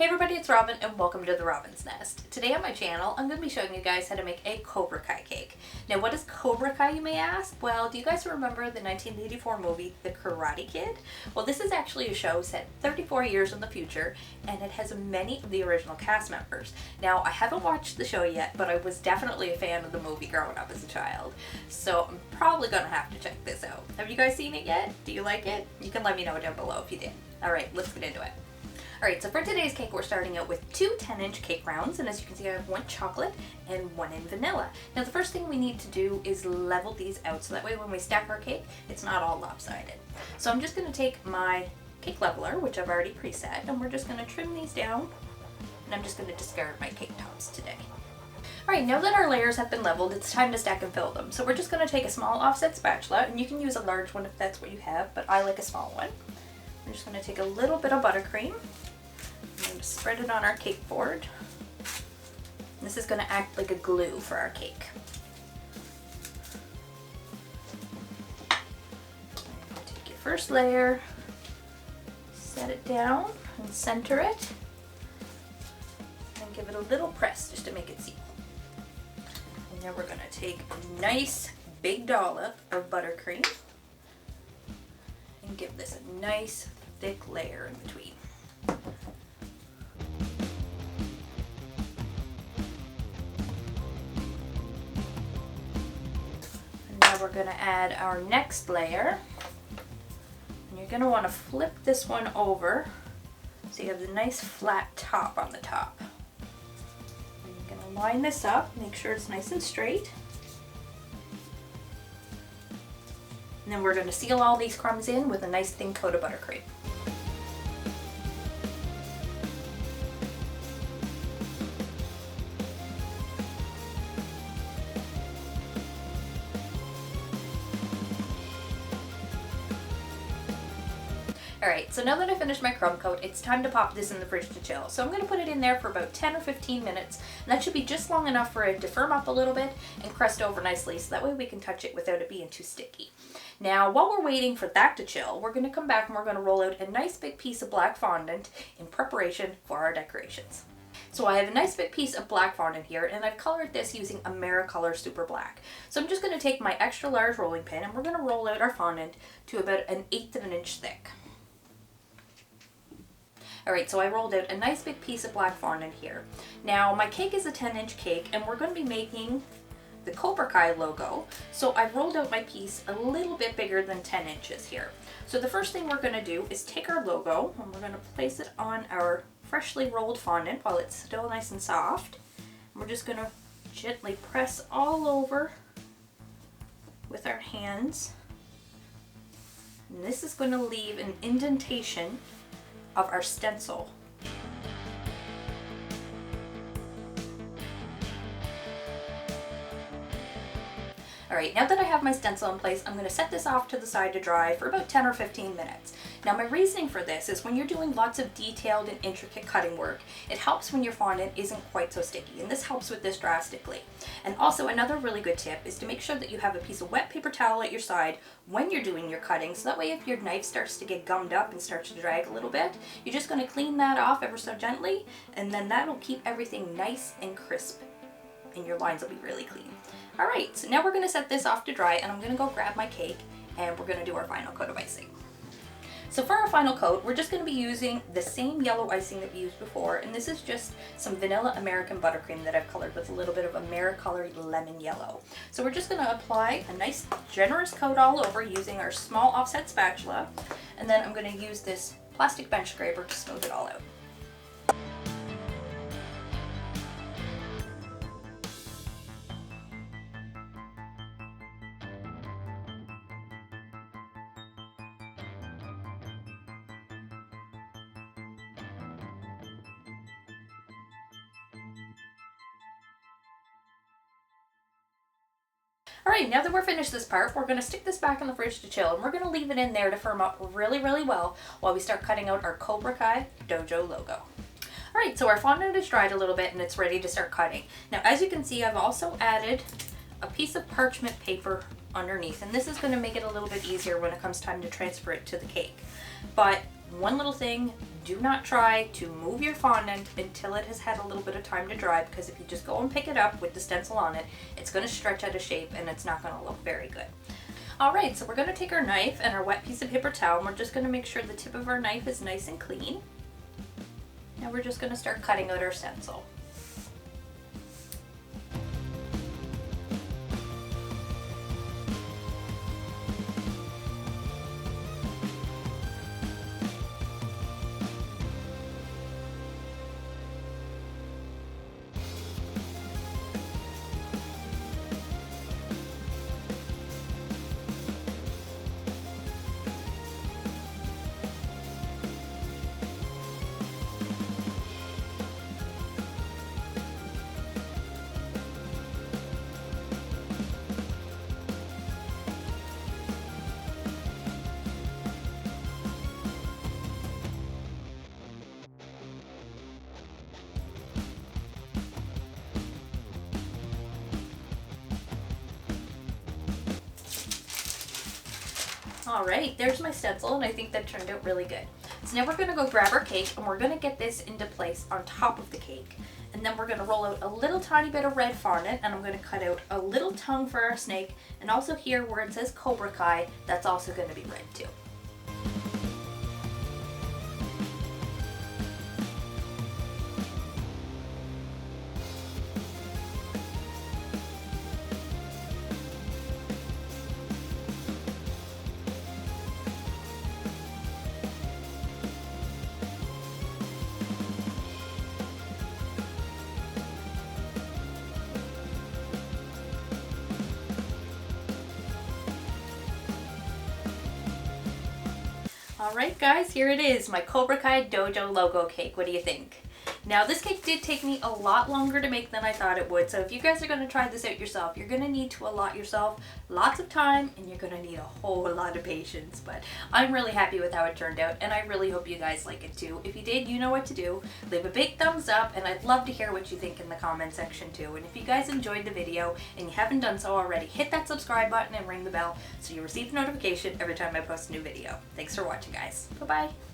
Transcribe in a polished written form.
Hey everybody, it's Robin and welcome to the Robin's Nest. Today on my channel, I'm going to be showing you guys how to make a Cobra Kai cake. Now what is Cobra Kai, you may ask? Well, do you guys remember the 1984 movie, The Karate Kid? Well, this is actually a show set 34 years in the future and it has many of the original cast members. Now, I haven't watched the show yet, but I was definitely a fan of the movie growing up as a child. So I'm probably going to have to check this out. Have you guys seen it yet? Do you like it? You can let me know down below if you did. Alright, let's get into it. Alright, so for today's cake, we're starting out with two 10-inch cake rounds, and as you can see, I have one chocolate and one in vanilla. Now, the first thing we need to do is level these out, so that way when we stack our cake, it's not all lopsided. So I'm just going to take my cake leveler, which I've already preset, and we're just going to trim these down, and I'm just going to discard my cake tops today. Alright, now that our layers have been leveled, it's time to stack and fill them. So we're just going to take a small offset spatula, and you can use a large one if that's what you have, but I like a small one. I'm just going to take a little bit of buttercream. I'm going to spread it on our cake board. This is going to act like a glue for our cake. Take your first layer, set it down and center it, and give it a little press just to make it seal. And then we're going to take a nice big dollop of buttercream and give this a nice thick layer in between. We're going to add our next layer, and you're going to want to flip this one over so you have the nice flat top on the top. And you're going to line this up, make sure it's nice and straight, and then we're going to seal all these crumbs in with a nice thin coat of buttercream. Alright, so now that I finished my crumb coat, it's time to pop this in the fridge to chill. So I'm going to put it in there for about 10 or 15 minutes, and that should be just long enough for it to firm up a little bit and crust over nicely, so that way we can touch it without it being too sticky. Now, while we're waiting for that to chill, we're going to come back and we're going to roll out a nice big piece of black fondant in preparation for our decorations. So I have a nice big piece of black fondant here, and I've colored this using AmeriColor Super Black. So I'm just going to take my extra large rolling pin and we're going to roll out our fondant to about 1/8 of an inch thick. Alright, so I rolled out a nice big piece of black fondant here. Now, my cake is a 10-inch cake, and we're going to be making the Cobra Kai logo, so I've rolled out my piece a little bit bigger than 10 inches here. So the first thing we're going to do is take our logo, and we're going to place it on our freshly rolled fondant while it's still nice and soft. We're just going to gently press all over with our hands. And this is going to leave an indentation of our stencil. Alright, now that I have my stencil in place, I'm going to set this off to the side to dry for about 10 or 15 minutes. Now, my reasoning for this is when you're doing lots of detailed and intricate cutting work, it helps when your fondant isn't quite so sticky, and this helps with this drastically. And also, another really good tip is to make sure that you have a piece of wet paper towel at your side when you're doing your cutting, so that way if your knife starts to get gummed up and starts to drag a little bit, you're just going to clean that off ever so gently, and then that'll keep everything nice and crisp, and your lines will be really clean. Alright, so now we're going to set this off to dry, and I'm going to go grab my cake, and we're going to do our final coat of icing. So for our final coat, we're just going to be using the same yellow icing that we used before, and this is just some vanilla American buttercream that I've colored with a little bit of AmeriColor lemon yellow. So we're just going to apply a nice generous coat all over using our small offset spatula, and then I'm going to use this plastic bench scraper to smooth it all out. Alright, now that we're finished this part, we're going to stick this back in the fridge to chill, and we're going to leave it in there to firm up really, really well while we start cutting out our Cobra Kai Dojo logo. Alright, so our fondant is dried a little bit and it's ready to start cutting. Now, as you can see, I've also added a piece of parchment paper underneath, and this is going to make it a little bit easier when it comes time to transfer it to the cake. But One little thing, do not try to move your fondant until it has had a little bit of time to dry, because if you just go and pick it up with the stencil on it, it's going to stretch out of shape and it's not going to look very good. Alright, so we're going to take our knife and our wet piece of paper towel, and we're just going to make sure the tip of our knife is nice and clean. Now we're just going to start cutting out our stencil. Alright, there's my stencil, and I think that turned out really good. So now we're going to go grab our cake, and we're going to get this into place on top of the cake. And then we're going to roll out a little tiny bit of red fondant, and I'm going to cut out a little tongue for our snake, and also here where it says Cobra Kai, that's also going to be red too. Alright guys, here it is, my Cobra Kai Dojo logo cake. What do you think? Now this cake did take me a lot longer to make than I thought it would, so if you guys are going to try this out yourself, you're going to need to allot yourself lots of time, and you're going to need a whole lot of patience. But I'm really happy with how it turned out, and I really hope you guys like it too. If you did, you know what to do. Leave a big thumbs up, and I'd love to hear what you think in the comment section too. And if you guys enjoyed the video and you haven't done so already, hit that subscribe button and ring the bell so you receive a notification every time I post a new video. Thanks for watching guys. Bye bye.